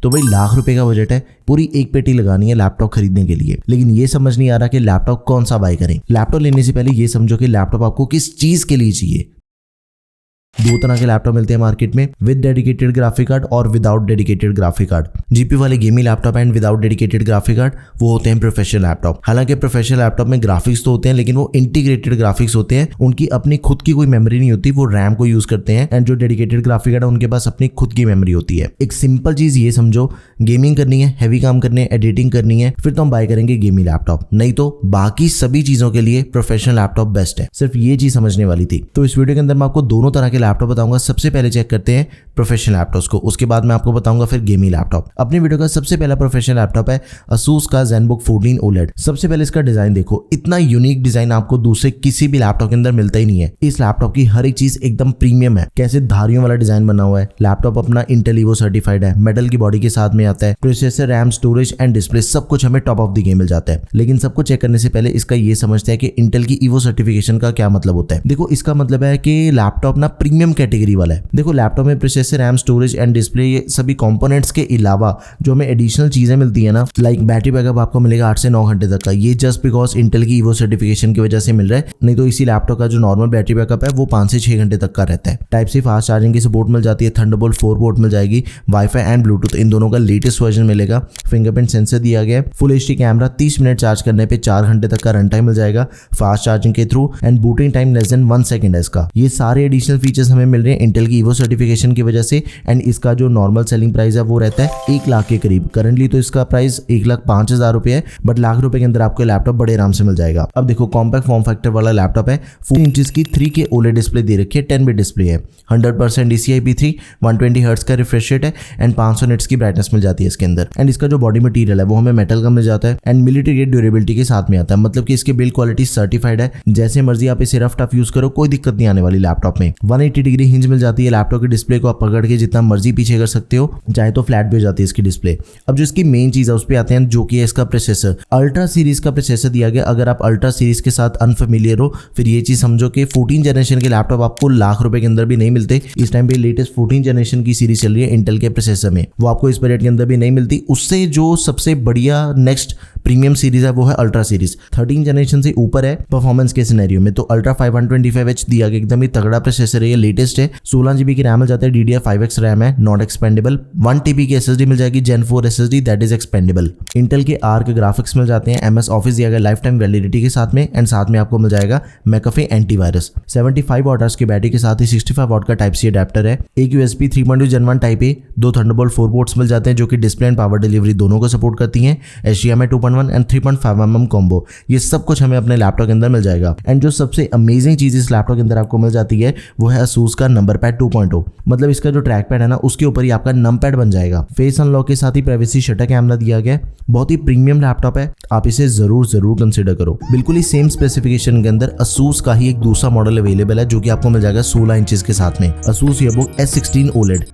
तो भाई लाख रुपए का बजट है, पूरी एक पेटी लगानी है लैपटॉप खरीदने के लिए। लेकिन ये समझ नहीं आ रहा कि लैपटॉप कौन सा बाय करें। लैपटॉप लेने से पहले ये समझो कि लैपटॉप आपको किस चीज के लिए चाहिए। दो तरह के लैपटॉप मिलते हैं मार्केट में, विद डेडिकेटेड ग्राफिक कार्ड और without dedicated graphic card. GPU वाले gaming laptop and without dedicated graphic card वो होते हैं प्रोफेशनल लैपटॉप। हालांकि प्रोफेशनल लैपटॉप में ग्राफिक्स तो होते हैं लेकिन वो इंटीग्रेटेड ग्राफिक्स होते हैं, उनकी अपनी खुद की कोई मेमोरी नहीं होती, वो रैम को यूज करते हैं। एंड जो डेडिकेटेड ग्राफिक कार्ड है उनके पास अपनी खुद की मेमोरी होती है। एक सिंपल चीज ये समझो, गेमिंग करनी है, हैवी काम करने हैं, एडिटिंग करनी है, फिर तो हम बाय करेंगे गेमिंग लैपटॉप, नहीं तो बाकी सभी चीजों के लिए प्रोफेशनल लैपटॉप बेस्ट है। सिर्फ ये चीज समझने वाली थी। तो इस वीडियो के अंदर मैं आपको दोनों तरह के लैपटॉप बताऊंगा। सबसे पहले चेक करते हैं प्रोफेशनल लैपटॉप्स को, उसके बाद मैं आपको बताऊंगा फिर गेमिंग लैपटॉप। अपनी वीडियो का सबसे पहला प्रोफेशनल लैपटॉप है Asus का ZenBook 14 OLED। सबसे पहले इसका डिजाइन देखो, इतना यूनिक डिजाइन आपको दूसरे किसी भी लैपटॉप के अंदर मिलता ही नहीं है। इस लैपटॉप की हर एक चीज एकदम प्रीमियम है। कैसे धारियों वाला डिजाइन बना हुआ है, लैपटॉप अपना Intel Evo सर्टिफाइड है, मेटल की बॉडी के साथ में आता है, processor, RAM, storage and display सब कुछ हमें टॉप ऑफ द गेम मिल जाता है। लेकिन सबको चेक करने से पहले इसका ये समझते हैं कि Intel की Evo सर्टिफिकेशन का क्या मतलब होता है। देखो इसका मतलब है कि लैपटॉप ना प्रीमियम कैटेगरी वाला है। देखो लैपटॉप में processor, RAM, storage and display ये सभी कंपोनेंट्स के अलावा जो हमें एडिशनल चीजें मिलती है ना, लाइक बैटरी बैकअप आपको मिलेगा 8 से 9 घंटे तक का। ये जस्ट बिकॉज इंटेल की Evo सर्टिफिकेशन की वजह से मिल रहा है, नहीं तो इसी लैपटॉप का जो नॉर्मल बैटरी बैकअप है वो 5 से 6 घंटे तक का रहता है। टाइप सी फास्ट चार्जिंग की सपोर्ट मिल जाती है, थंडरबोल्ट 4 पोर्ट मिल जाएगी, वाईफाई एंड ब्लूटूथ इन दोनों का लेटेस्ट वर्जन मिलेगा। फिंगरप्रिंट सेंसर दिया गया है, full HD camera, 30 minute charge करने पे 4 घंटे तक का रन टाइम मिल जाएगा फास्ट चार्जिंग के through, and booting time less than 1 second है इसका। ये सारे एडिशनल फीचर्स हमें मिल रहे हैं इंटेल की Evo सर्टिफिकेशन की वजह से। एंड इसका जो नॉर्मल सेलिंग प्राइस है वो रहता है 1 लाख के करीब। करंटली तो इसका प्राइस 1,05,000 रुपए है, बट लाख रुपए के अंदर आपको लैपटॉप बड़े आराम से मिल जाएगा। अब देखो कॉम्पैक्ट फॉर्म फैक्टर वाला लैपटॉप है, 4 इंचेस की 3K OLED डिस्प्ले दे रखी है, 10 बिट डिस्प्ले है, 100% DCI P3, 120 हर्ट्ज का रिफ्रेश रेट है एंड 500 निट्स की ब्राइटनेस मिल जाती है इसके अंदर। एंड इसका जो बॉडी मटेरियल है वो हमें मेटल का मिल जाता है एंड मिलिट्री ग्रेड ड्यूरेबिलिटी के साथ में आता है, मतलब कि इसकी बिल्ड क्वालिटी सर्टिफाइड है। जैसे मर्जी आप इसे रफ टफ यूज करो, कोई दिक्कत नहीं आने वाली लैपटॉप में। 180 डिग्री हिंज मिल जाती है लैपटॉप के डिस्प्ले को आप पकड़ के जितना मर्जी पीछे कर सकते हो, चाहे तो फ्लैट भी हो जाती है इसकी डिस्प्ले। अब जो इसकी मेन चीज है उस पे आते हैं, जो कि है इसका प्रोसेसर। अल्ट्रा सीरीज का प्रोसेसर दिया गया। अगर आप अल्ट्रा सीरीज के साथ अनफेमिलियर हो फिर ये चीज समझो कि 14 जनरेशन के लैपटॉप आपको लाख रुपए के अंदर भी नहीं मिलते। इस टाइम पे लेटेस्ट 14 जनरेशन की सीरीज चल रही है इंटेल के प्रोसेसर में, वो आपको इस बजट के अंदर भी नहीं मिलती। उससे जो सबसे बढ़िया नेक्स्ट प्रीमियम सीरीज है वो है अल्ट्रा सीरीज, 13 जनरेशन से ऊपर है परफॉर्मेंस के सिनेरियो में। तो अल्ट्रा 525H दिया गया, एकदम ही तगड़ा प्रोसेसर है, ये लेटेस्ट है। 16 GB की रैम मिल जाता है, DDR5X रैम है, नॉट एक्सपेंडेबल। 1 TB की SSD मिल जाएगी, Gen 4 SSD that is expandable. Intel के आर्क ग्राफिक्स मिल जाते हैं, MS ऑफिस दिया गया लाइफ टाइम वैलिडिटी के साथ में, एंड साथ में आपको मिल जाएगा McAfee एंटीवायरस। 75 वाट की बैटरी के साथ ही 65 वाट का टाइप C अडेप्टर है, एक USB 3.2 Gen 1 type A, 2 Thunderbolt 4 ports मिल जाते हैं जो कि डिस्प्ले एंड पावर डिलीवरी दोनों को सपोर्ट करती हैं, HDMI 2.1 एंड 3.5mm कॉम्बो। ये सब कुछ हमें अपने लैपटॉप के अंदर मिल जाएगा। एंड जो सबसे अमेजिंग चीज इस लैपटॉप के अंदर आपको मिल जाती है वो है Asus का नंबर पैड 2.0, मतलब इसका जो ट्रैक पैड है ना उसके ऊपर ही आपका नंबर पैड बन जाएगा। फेस अनलॉक के साथ ही प्राइवेसी शटर कैमरा दिया गया, बहुत ही प्रीमियम लैपटॉप है, आप इसे जरूर कंसिडर करो। बिल्कुल ही सेम स्पेसिफिकेशन के अंदर Asus का ही एक दूसरा मॉडल अवेलेबल है जो कि आपको मिल जाएगा 16 इंचेस के साथ में, Asus VivoBook S16 OLED।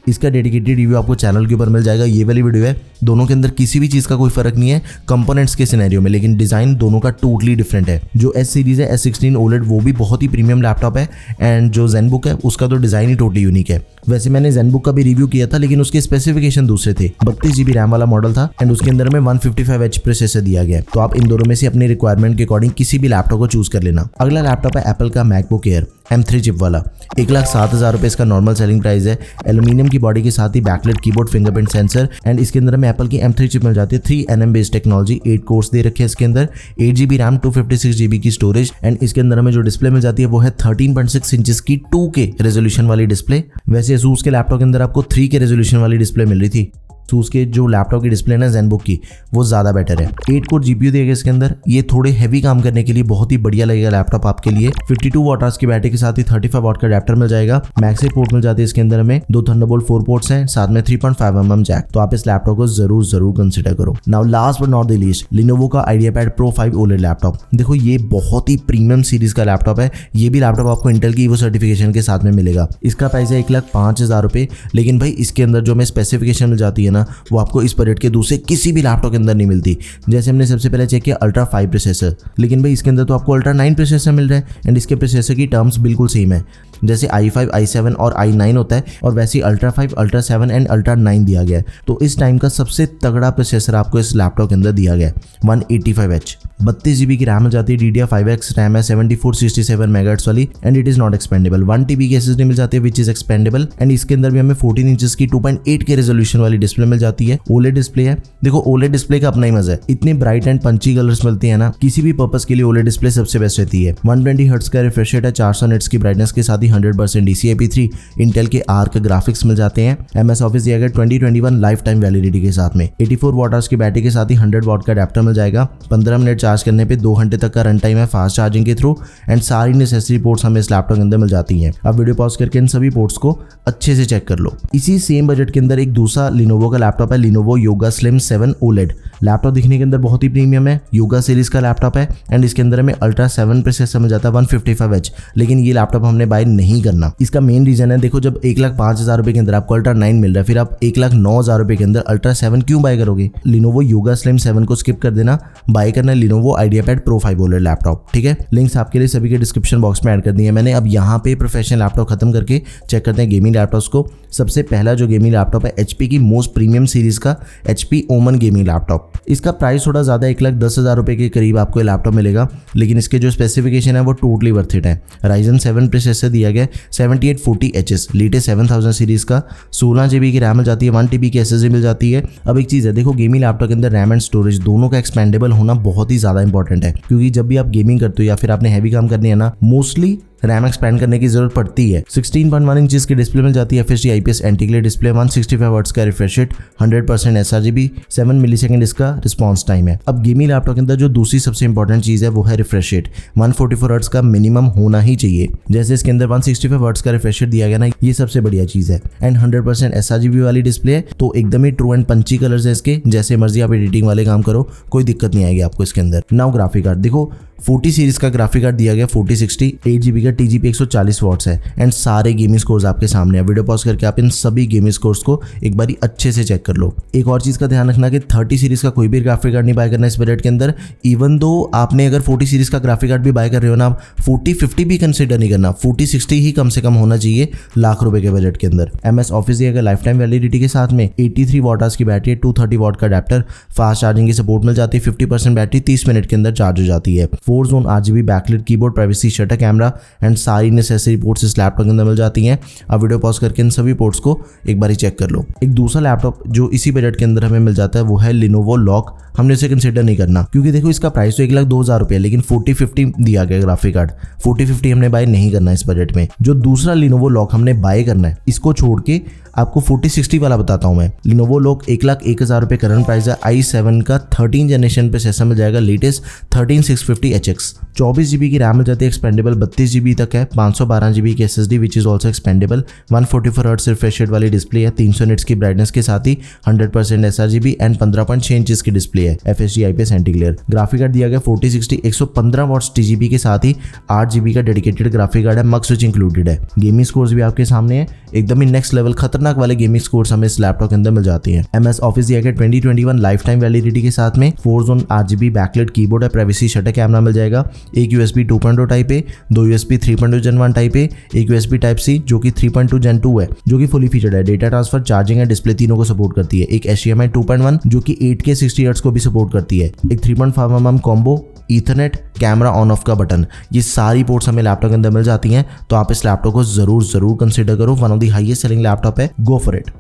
इसका डेडिकेटेड रिव्यू आपको चैनल के ऊपर मिल जाएगा। ये वाली वीडियो है, दोनों के अंदर किसी भी चीज का कोई फर्क नहीं है कंपोनेंट्स के सिनेरियो में, लेकिन डिजाइन दोनों का टोटली डिफरेंट है। जो S सीरीज है S16 OLED वो भी बहुत ही प्रीमियम लैपटॉप है, एंड जो ZenBook है उसका तो डिजाइन ही टोटली यूनिक है। वैसे मैंने ZenBook का भी रिव्यू किया था लेकिन उसके स्पेसिफिकेशन दूसरे थे, 32 GB रैम वाला मॉडल था एंड उसके अंदर में 155H प्रोसेसर दिया गया। तो आप इन दोनों में से अपनी रिक्वायरमेंट के अकॉर्डिंग किसी भी लैपटॉप को चूज कर लेना। अगला लैपटॉप है एप्पल का MacBook Air M3 चिप वाला, 1,07,000 रुपए इसका नॉर्मल सेलिंग प्राइस है। एल्यूमिनियम की बॉडी के साथ ही backlight keyboard, fingerprint sensor, and इसके अंदर में एप्पल की M3 चिप मिल जाती है, 3nm बेस्ड टेक्नोलॉजी, 8 कोर्स दे रखे हैं इसके अंदर, 8 GB रैम, 256 GB की स्टोरेज, एंड इसके अंदर हमें जो डिस्प्ले मिल जाती है वो है 13.6 इंचेस की 2K रेजोल्यूशन वाली डिस्प्ले। वैसे Asus के लैपटॉप के अंदर आपको 3K रेजोल्यूशन वाली डिस्प्ले मिल रही थी, Asus के जो लैपटॉप की डिस्प्ले ना ZenBook की वो ज्यादा बेटर है। 8 कोर GPU देगा इसके अंदर, ये थोड़े हैवी काम करने के लिए बहुत ही बढ़िया लगेगा लैपटॉप आपके लिए। 52 वाट की बैटरी के साथ ही 35 वाट का अडेप्टर मिल जाएगा, MagSafe पोर्ट मिल जाती है इसके अंदर में, 2 थंडरबोल्ट 4 पोर्ट्स हैं, साथ में 3.5mm जैक। तो आप इस लैपटॉप को जरूर कंसिडर करो। Now last but not the least, Lenovo का IdeaPad Pro 5 OLED लैपटॉप। देखो ये बहुत ही प्रीमियम सीरीज का लैपटॉप है, ये भी लैपटॉप आपको इंटेल की Evo सर्टिफिकेशन के साथ में मिलेगा। इसका प्राइस है 1,05,000 रुपए, लेकिन भाई इसके अंदर जो हमें स्पेसिफिकेशन मिल जाती है ना वो आपको इस बजट के दूसरे किसी भी लैपटॉप के अंदर नहीं मिलती। जैसे हमने सबसे पहले चेक किया अल्ट्रा 5 प्रोसेसर, लेकिन भाई इसके अंदर तो आपको अल्ट्रा 9 प्रोसेसर मिल रहा है एंड इसके प्रोसेसर की टर्म्स बिल्कुल सेम है। जैसे i5, i7 और i9 होता है, और वैसे ही अल्ट्रा 5, अल्ट्रा 7 एंड अल्ट्रा 9 दिया गया है। तो इस टाइम का सबसे तगड़ा प्रोसेसर आपको इस लैपटॉप के अंदर दिया गया है। 185H 32 GB की रैम मिल जाती है, DDR5X रैम है 7467 मेगाहर्ट्ज वाली, and it is not expandable. 1 TB की SSD मिल जाती है विच इज एक्सपेंडेबल, एंड इसके अंदर भी हमें 14 इंचेस की 2.8K रेजोल्यूशन वाली डिस्प्ले मिल जाती है। OLED डिस्प्ले है। देखो OLED डिस्प्ले का अपना ही मजा है, इतने ब्राइट एंड पंची कलर्स मिलते हैं ना, किसी भी पर्पस के लिए OLED डिस्प्ले सबसे बेस्ट रहती है। 120 हर्ट्ज का रिफ्रेश रेट है, 400 निट्स की ब्राइटनेस के साथ ही 100% DCI-P3 इंटेल के आर्क ग्राफिक्स मिल जाते हैं। MS ऑफिस दिया गया 2021 लाइफ टाइम वैलिडिटी के साथ में। 84 वाट आवर्स की बैटरी के साथ ही 100 वाट का अडेप्टर मिल जाएगा। 15 मिनट चार्ज करने पे 2 घंटे तक का रन टाइम है फास्ट चार्जिंग के थ्रू, एंड सारी नेसेसरी पोर्ट्स हमें इस लैपटॉप के अंदर मिल जाती हैं। अब वीडियो पॉज करके इन सभी पोर्ट्स को अच्छे से चेक कर लो। इसी सेम बजट के अंदर एक दूसरा लिनोवो का लैपटॉप है, Lenovo yoga slim 7 OLED। Laptop दिखने के अंदर बहुत ही प्रीमियम है, योगा सीरीज का लैपटॉप है, एंड इसके अंदर हमें अल्ट्रा 7 प्रोसेसर मिल जाता है 155H। लेकिन ये लैपटॉप हमने बाय नहीं करना। इसका मेन रीजन है, देखो जब 1,05,000 रुपए के अंदर आपको अल्ट्रा 9 मिल रहा है, फिर आप 1,09,000 रुपए के अंदर अल्ट्रा 7 क्यों बाय करोगे? लिनोवो योगा स्लिम 7 को स्किप कर देना, बाय करना Lenovo IdeaPad pro 5 OLED laptop. ठीक है, लिंक्स आपके लिए सभी के डिस्क्रिप्शन बॉक्स में ऐड कर दिए हैं मैंने। अब यहाँ पे प्रोफेशनल लैपटॉप खत्म करके चेक करते हैं गेमिंग लैपटॉप्स को। सबसे पहला जो गेमिंग लैपटॉप है HP की मोस्ट प्रीमियम सीरीज का HP ओमन गेमिंग लैपटॉप। इसका प्राइस थोड़ा ज़्यादा 1,10,000 रुपए के करीब आपको ये लैपटॉप मिलेगा, लेकिन इसके जो स्पेसिफिकेशन है वो टोटली वर्थ इट है। Ryzen 7 प्रोसेसर दिया गया 7840HS लेटेस्ट 7000 सीरीज का, 16 GB की रैम मिल जाती है, 1 TB की SSD मिल जाती है। अब एक चीज़ है, देखो गेमिंग लैपटॉप के अंदर रैम एंड स्टोरेज दोनों का एक्सपेंडेबल होना बहुत ही ज़्यादा इंपॉर्टेंट है, क्योंकि जब भी आप गेमिंग करते हो या फिर आपने हैवी काम करनी है ना, मोस्टली रैम एक्सपैंड करने की जरूरत पड़ती है। 16.1 इंचेस की डिस्प्ले मिल जाती है, FHD IPS anti glare display, 165 hertz का रिफ्रेश रेट, 100% sRGB, 7 मिलीसेकंड इसका रिस्पांस टाइम है। अब गेमिंग लैपटॉप के अंदर जो दूसरी सबसे इंपॉर्टेंट चीज है वो है रिफ्रेश रेट। 144 हर्ट्ज का मिनिमम होना ही चाहिए। जैसे इसके अंदर 165 हर्ट्ज का रिफ्रेश रेट दिया गया ना, ये सबसे बढ़िया चीज है, एंड 100% sRGB वाली डिस्प्ले है, तो एकदम ही ट्रू एंड पंची कलर्स है इसके। जैसे मर्जी आप एडिटिंग वाले काम करो, कोई दिक्कत नहीं आएगी आपको इसके अंदर। नाउ ग्राफिक कार्ड देखो, 40 सीरीज का ग्राफिक कार्ड दिया गया 4060, 8 GB का TGP 140 वॉट्स है, एंड सारे गेमिंग स्कोर्स आपके सामने है। वीडियो पॉज करके आप इन सभी गेमिंग स्कोर्स को एक बारी अच्छे से चेक कर लो। एक और चीज का ध्यान रखना कि 30 सीरीज का कोई भी ग्राफिक कार्ड नहीं बाय करना इस बजट के अंदर। इवन दो आपने अगर 40 सीरीज का ग्राफिक कार्ड भी बाय कर रहे हो ना, आप 4050 भी कंसिडर नहीं करना, 4060 ही कम से कम होना चाहिए लाख रुपए के बजट के अंदर। MS ऑफिस दिया लाइफ टाइम वैलिडिटी के साथ में 83 वाट आवर्स की बैटरी, 230 वाट का अडेप्टर, फास्ट चार्जिंग की सपोर्ट मिल जाती है, 50% बैटरी 30 मिनट के अंदर चार्ज हो जाती है। 4 zone RGB backlit keyboard, privacy shutter camera, and सारी नेसेसरी पोर्ट्स इस लैपटॉप के अंदर मिल जाती हैं। अब वीडियो पॉज करके इन सभी पोर्ट्स को एक बार चेक कर लो। एक दूसरा लैपटॉप जो इसी बजट के अंदर हमें मिल जाता है वो है लिनोवो लॉक। हमने इसे कंसिडर नहीं करना, क्योंकि देखो इसका प्राइस तो 1,02,000 रुपये, लेकिन 4050 दिया गया ग्राफिक कार्ड, 4050 हमने बाय नहीं करना इस बजट में। जो दूसरा लिनोवो लॉक हमने बाय करना है, इसको छोड़ के आपको 4060 वाला बताता हूं मैं। लिनोवो लॉक 1,01,000 रुपये करंट प्राइस है। i7 का 13 जनरेशन प्रोसेसर मिल जाएगा, लेटेस्ट 13650HX, 24 GB की रैम मिल जाती है, एक्सपेंडेबल 32 GB तक है, 512 GB की SSD which is also expendable, 144 hertz refresh rate वाली डिस्प्ले है, 300 निट्स की ब्राइटनेस के साथ ही 100% sRGB एंड 15.6 इंचेस की डिस्प्ले है, FHD IPS anti glare. Graphic card दिया गया 4060, 115 वॉट्स TGP के साथ ही 8 GB का डेडिकेटेड ग्राफिक कार्ड है, मक्स स्विच इंक्लूडेड है। गेमिंग स्कोर्स भी आपके सामने है, एकदम ही नेक्स्ट लेवल खतरनाक वाले गेमिंग स्कोर्स हमें इस लैपटॉप के अंदर मिल जाती हैं। MS ऑफिस दिया गया 2021 लाइफ टाइम वैलिडिटी के साथ में, 4 जोन RGB बैकलिट कीबोर्ड है, प्राइवेसी शटर कैमरा मिल जाएगा, एक USB 2.0 type A, 2 USB 3.0 Gen 1 type A, एक USB टाइप C जो कि 3.2 Gen 2 है, जो कि फुली फीचर्ड है, data transfer, charging and display तीनों को सपोर्ट करती है, एक HDMI 2.1 जो कि 8K 60 हर्ट्ज को भी सपोर्ट करती है, एक 3.5 mm combo, Ethernet, camera on off का बटन, ये सारी पोर्ट्स हमें लैपटॉप के अंदर मिल जाती हैं। तो आप इस लैपटॉप को जरूर कंसिडर करो, one of the highest selling laptop है, go for it.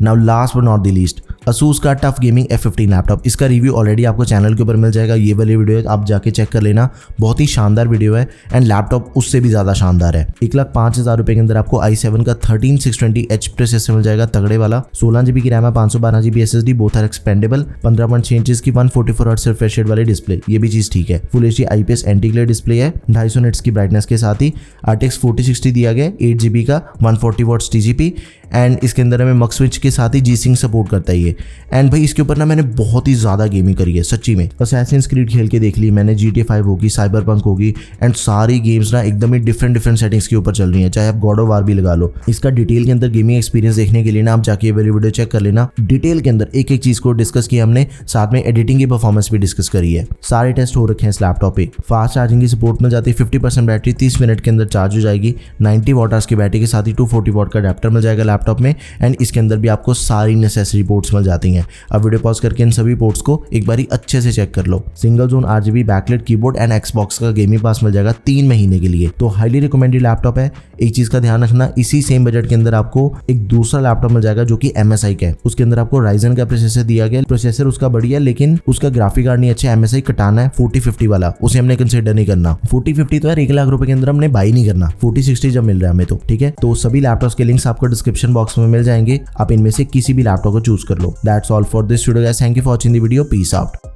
Now last but not the least, Asus का टफ गेमिंग F15 लैपटॉप। इसका रिव्यू ऑलरेडी आपको चैनल के ऊपर मिल जाएगा, ये वाली वीडियो आप जाके चेक कर लेना, बहुत ही शानदार वीडियो है, एंड लैपटॉप उससे भी ज़्यादा शानदार है। 1,05,000 रुपये के अंदर आपको i7 का 13620H प्रोसेसर मिल जाएगा, तगड़े वाला, 16 GB की रैम है, 512 GB SSD, both are expandable, 15.6 inches की 144 हर्ट्ज रिफ्रेश रेट वाली डिस्प्ले, ये भी चीज़ ठीक है, full HD IPS anti glare display है, 250 निट्स की ब्राइटनेस के साथ ही RTX 4060 दिया गया, 8 GB का 140 वॉट्स TGP, एंड इसके अंदर हमें मक्स स्विच के साथ ही G-Sync सपोर्ट करता है। जाएंगे। एंड भाई इसके ऊपर ना मैंने बहुत ही ज़्यादा गेमिंग करी है सच्ची में। असैसिन्स क्रीड खेल के देख ली मैंने, GTA 5 होगी, साइबरपंक होगी, एंड सारी गेम्स ना एकदम ही डिफरेंट सेटिंग्स के ऊपर चल रही है। चाहे आप गॉड ऑफ वार भी लगा लो। इसका डिटेल के अंदर गेमिंग एक्सपीरियंस देखने के लिए ना आप जाके ये वाली वीडियो चेक कर लेना। डिटेल के अंदर एक एक चीज को डिस्कस किया हमने, साथ में एडिटिंग की परफॉर्मेंस भी डिस्कस करी है। सारे टेस्ट हो रखे हैं इस लैपटॉप पे। फास्ट चार्जिंग की सपोर्ट मिल जाती है, 50% बैटरी 30 मिनट के अंदर चार्ज हो जाएगी। 90 वाट आवर्स की बैटरी के साथ ही 240 वाट का अडेप्टर मिल जाएगा लैपटॉप में। एंड इसके अंदर भी आपको सारी नेसेसरी पोर्ट्स मिल जाती हैं। अब वीडियो पॉज करके इन सभी पोर्ट्स को एक बारी अच्छे से चेक कर लो। Single zone RGB backlight keyboard and Xbox का गेमिंग पास मिल जाएगा 3 महीने के लिए। तो हाईली रिकमेंडेड लैपटॉप है। एक चीज का ध्यान रखना, इसी सेम बजट के अंदर आपको एक दूसरा लैपटॉप मिल जाएगा जो कि MSI का है। उसके अंदर आपको Ryzen का प्रोसेसर दिया गया। प्रोसेसर उसका बढ़िया है लेकिन उसका ग्राफिक कार्ड नहीं अच्छा। MSI कटाना है 4050 वाला, उसे हमने कंसिडर नहीं करना। 4050 तो यार 1 लाख रुपए के अंदर हमने बाई नहीं करना, 4060 जब मिल रहा है हमें तो ठीक है। तो सभी लैपटॉप्स के लिंक्स आपको डिस्क्रिप्शन बॉक्स में मिल जाएंगे, आप इनमें से किसी भी लैपटॉप को चूज कर लो। That's all for this video guys, thank you for watching the video, peace out.